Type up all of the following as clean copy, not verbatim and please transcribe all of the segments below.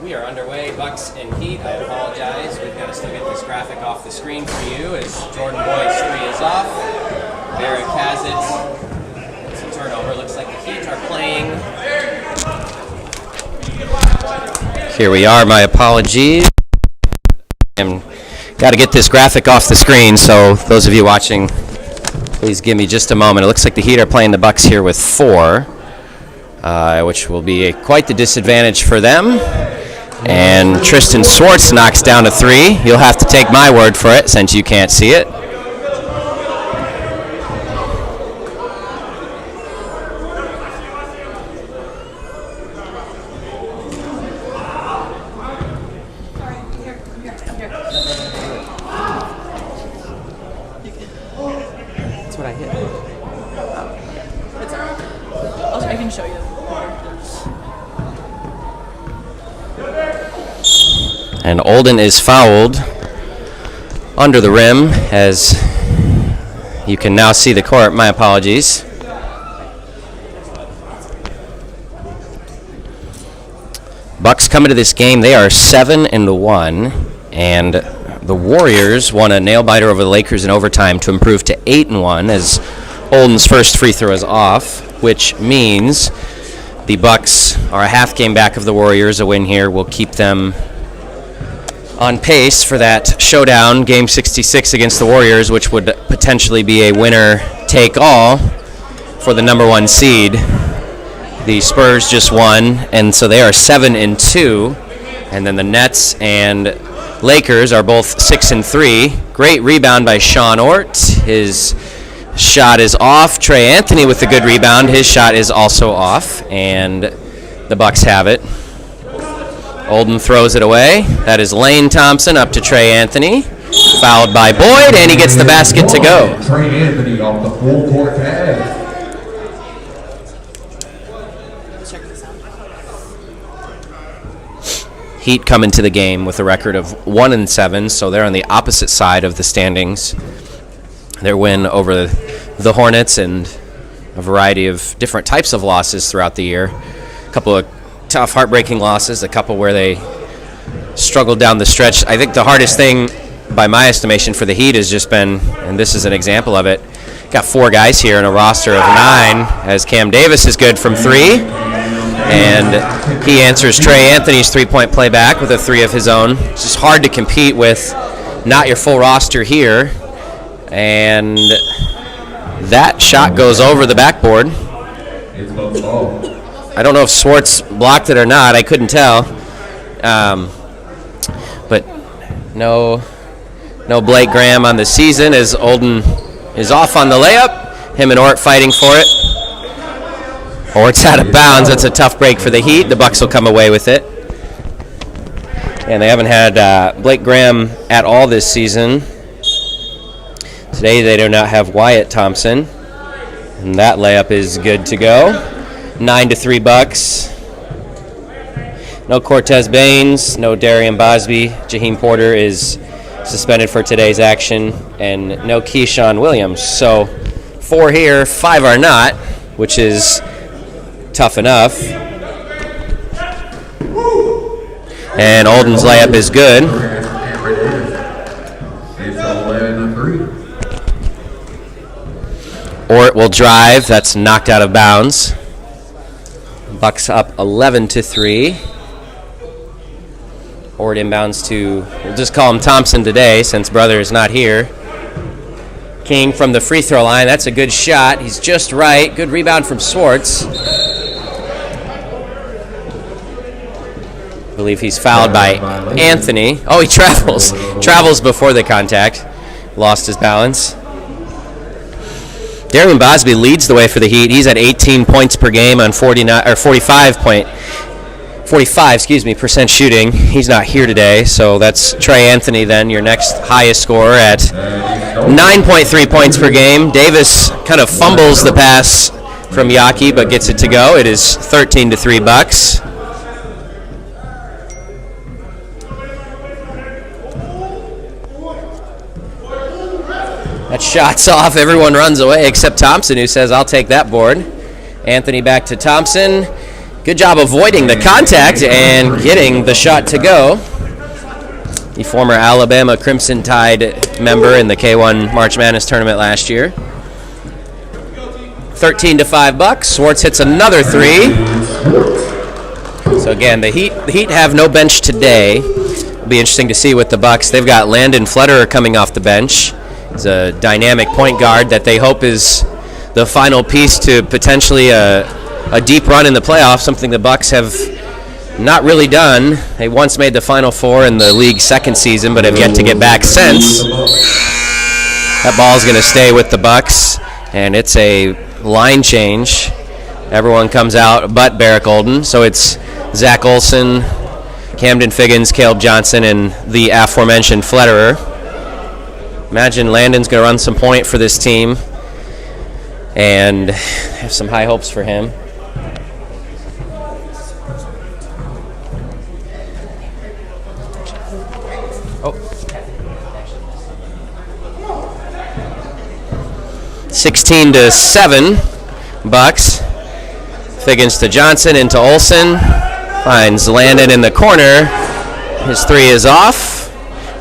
We are underway, Bucks and Heat. I apologize. We've got to still get this graphic off the screen for you as Jordan Boyd's three is off. Barrett has it. It's a turnover. Looks like the Heat are playing. Here we are. My apologies. Got to get this graphic off the screen, so those of you watching, please give me just a moment. It looks like the Heat are playing the Bucks here with 4, which will be quite the disadvantage for them. And Tristan Swartz knocks down a 3. You'll have to take my word for it since you can't see it. That's what I hit. It's alright. I can show you. And Olden is fouled under the rim, as you can now see the court. My apologies. Bucks come into this game. They are 7-1, and the Warriors won a nail-biter over the Lakers in overtime to improve to 8-1, as Olden's first free throw is off, which means the Bucks are a half game back of the Warriors. A win here will keep them on pace for that showdown, Game 66 against the Warriors, which would potentially be a winner-take-all for the number 1 seed. The Spurs just won, and so they are 7-2, and then the Nets and Lakers are both 6-3. Great rebound by Sean Ort. His shot is off. Trey Anthony with a good rebound. His shot is also off, and the Bucks have it. Olden throws it away. That is Lane Thompson up to Trey Anthony. Fouled by Boyd, and he gets the basket to go. Trey Anthony off the full court tag. Heat come into the game with a record of 1-7, so they're on the opposite side of the standings. Their win over the Hornets and a variety of different types of losses throughout the year. A couple of tough, heartbreaking losses, a couple where they struggled down the stretch. I think the hardest thing, by my estimation, for the Heat has just been, and this is an example of it, got 4 guys here in a roster of 9, as Cam Davis is good from 3, and he answers Trey Anthony's three-point play back with a 3 of his own. It's just hard to compete with not your full roster here, and that shot goes over the backboard. I don't know if Swartz blocked it or not. I couldn't tell. But no Blake Graham on the season, as Olden is off on the layup. Him and Ort fighting for it. Ort's out of bounds. That's a tough break for the Heat. The Bucks will come away with it. And they haven't had Blake Graham at all this season. Today they do not have Wyatt Thompson. And that layup is good to go. 9-3 Bucks. No Cortez Baines, no Darian Bosby. Jaheim Porter is suspended for today's action, and no Keyshawn Williams. So 4 here, 5 are not, which is tough enough. And Olden's layup is good. Ort will drive. That's knocked out of bounds. Bucks up 11-3. Ort inbounds to, we'll just call him Thompson today since brother is not here. King from the free throw line. That's a good shot. He's just right. Good rebound from Swartz. I believe he's fouled by Anthony. Oh, he travels. Travels before the contact. Lost his balance. Darian Bosby leads the way for the Heat. He's at 18 points per game on 45% shooting. He's not here today, so that's Trey Anthony then, your next highest scorer at 9.3 points per game. Davis kind of fumbles the pass from Yaki, but gets it to go. It is 13-3 Bucks. That shot's off. Everyone runs away except Thompson, who says, I'll take that board. Anthony back to Thompson. Good job avoiding the contact and getting the shot to go. The former Alabama Crimson Tide member in the K1 March Madness tournament last year. 13-5 Bucks. Swartz hits another three. So again, the Heat have no bench today. It'll be interesting to see with the Bucks. They've got Landon Flederer coming off the bench. He's a dynamic point guard that they hope is the final piece to potentially a deep run in the playoffs, something the Bucks have not really done. They once made the Final Four in the league's second season, but have yet to get back since. That ball's going to stay with the Bucks, and it's a line change. Everyone comes out but Barrick Olden, so it's Zach Olson, Camden Figgins, Caleb Johnson, and the aforementioned Flederer. Imagine Landon's going to run some point for this team, and have some high hopes for him. Oh. 16-7 Bucks. Figgins to Johnson, into Olson. Finds Landon in the corner. His three is off.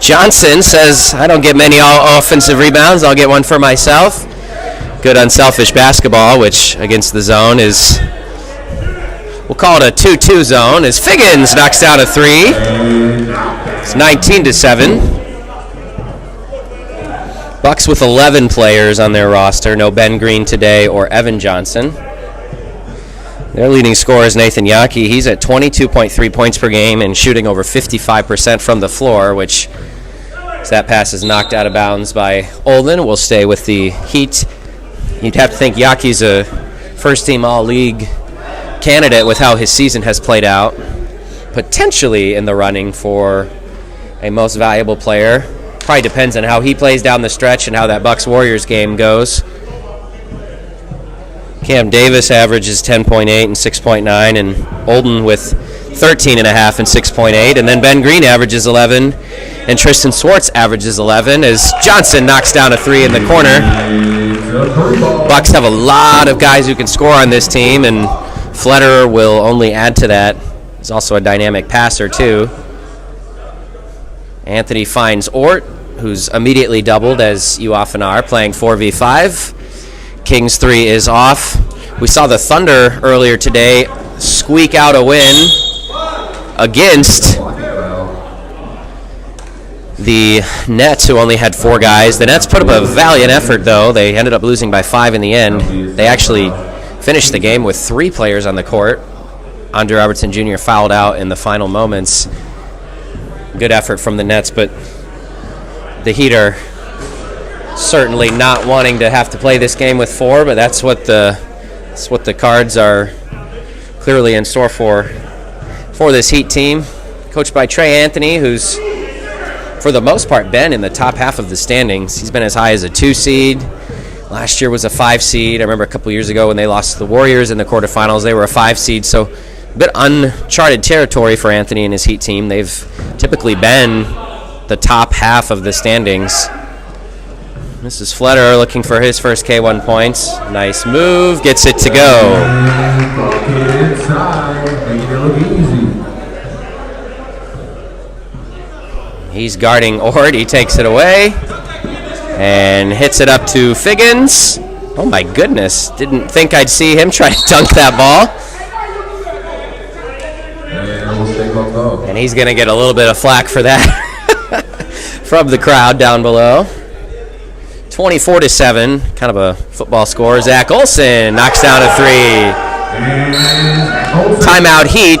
Johnson says, I don't get many offensive rebounds. I'll get one for myself. Good unselfish basketball, which against the zone is, we'll call it a 2-2 zone, as Figgins knocks down a three. It's 19-7. Bucks with 11 players on their roster. No Ben Green today or Evan Johnson. Their leading scorer is Nathan Yaki. He's at 22.3 points per game and shooting over 55% from the floor, which, as that pass is knocked out of bounds by Olden, will stay with the Heat. You'd have to think Yaki's a first-team All-League candidate with how his season has played out. Potentially in the running for a most valuable player. Probably depends on how he plays down the stretch and how that Bucks-Warriors game goes. Cam Davis averages 10.8 and 6.9, and Olden with 13.5 and 6.8. And then Ben Green averages 11, and Tristan Swartz averages 11 as Johnson knocks down a three in the corner. Bucks have a lot of guys who can score on this team, and Flederer will only add to that. He's also a dynamic passer, too. Anthony finds Ort, who's immediately doubled, as you often are, playing 4v5. King's three is off. We saw the Thunder earlier today squeak out a win against the Nets, who only had 4 guys. The Nets put up a valiant effort, though. They ended up losing by 5 in the end. They actually finished the game with 3 players on the court. Andre Robertson Jr. fouled out in the final moments. Good effort from the Nets, but the Heat are certainly not wanting to have to play this game with 4, but that's what the cards are clearly in store for this Heat team, coached by Trey Anthony, who's for the most part been in the top half of the standings. He's been as high as a 2 seed. Last year was a 5 seed. I remember a couple years ago when they lost to the Warriors in the quarterfinals, they were a 5 seed. So a bit uncharted territory for Anthony and his Heat team. They've typically been the top half of the standings. This is Flederer looking for his first K1 points. Nice move, gets it to go. He's guarding Ort, he takes it away and hits it up to Figgins. Oh my goodness, didn't think I'd see him try to dunk that ball. And he's going to get a little bit of flack for that from the crowd down below. 24-7, kind of a football score. Zach Olson knocks down a three. Timeout Heat.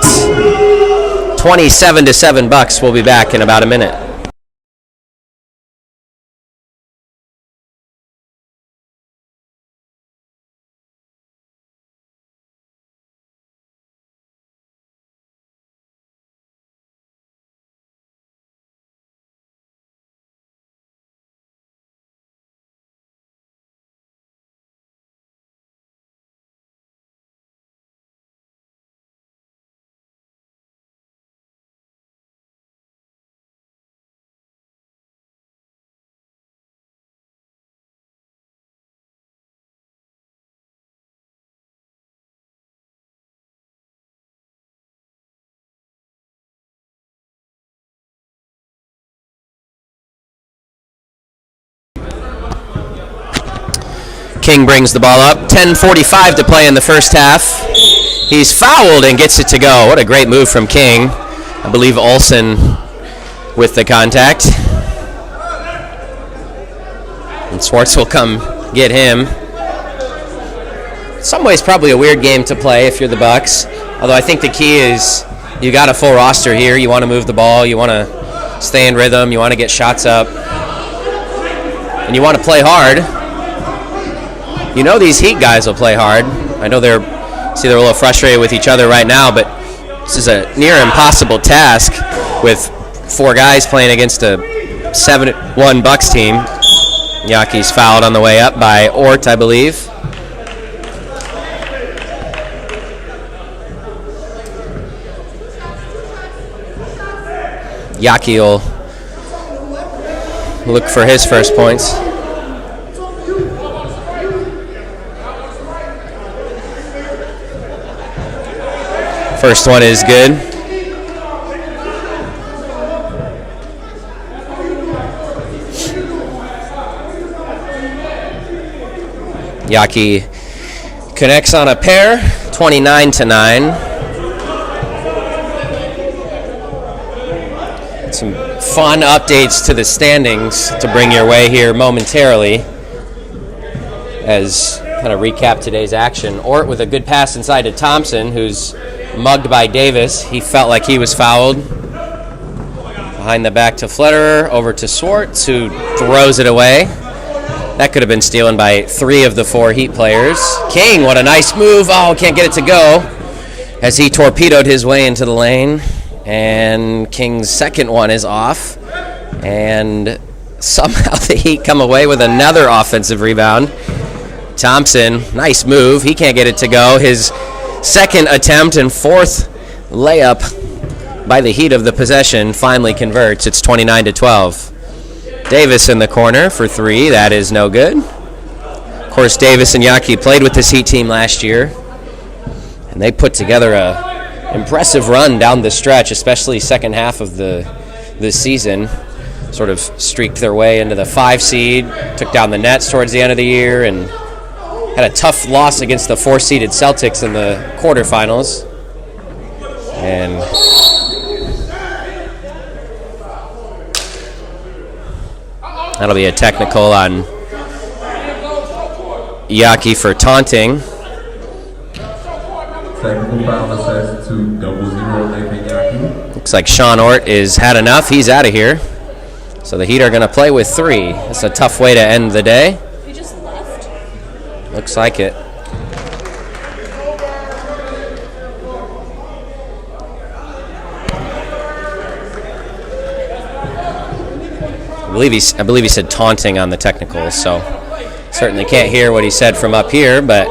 27-7 Bucks. We'll be back in about a minute. King brings the ball up. 10:45 to play in the first half. He's fouled and gets it to go. What a great move from King. I believe Olsen with the contact. And Swartz will come get him. In some ways, probably a weird game to play if you're the Bucks. Although I think the key is you got a full roster here. You want to move the ball. You want to stay in rhythm. You want to get shots up. And you want to play hard. You know these Heat guys will play hard. I know they're a little frustrated with each other right now, but this is a near impossible task with 4 guys playing against a 7-1 Bucks team. Yaki's fouled on the way up by Ort, I believe. Yaki will look for his first points. First one is good. Yaki connects on a pair, 29-9. Some fun updates to the standings to bring your way here momentarily as kind of recap today's action. Ort with a good pass inside to Thompson, who's mugged by Davis. He felt like he was fouled. Behind the back to Flederer, over to Swartz, who throws it away. That could have been stolen by 3 of the 4 Heat players. King, what a nice move. Oh, can't get it to go as he torpedoed his way into the lane. And King's second one is off. And somehow the Heat come away with another offensive rebound. Thompson, nice move. He can't get it to go. His second attempt and 4th layup by the Heat of the possession finally converts. It's 29-12. Davis in the corner for 3. That is no good. Of course, Davis and Yaki played with this Heat team last year, and they put together a impressive run down the stretch, especially second half of the season. Sort of streaked their way into the 5 seed, took down the Nets towards the end of the year, and had a tough loss against the 4-seeded Celtics in the quarterfinals. And that'll be a technical on Yaki for taunting. Technical foul assessed to 0-0 Nathan Yaki. Looks like Sean Ort is had enough. He's out of here. So the Heat are going to play with 3. That's a tough way to end the day. He just left. Looks like it. I believe he said taunting on the technicals, so certainly can't hear what he said from up here, but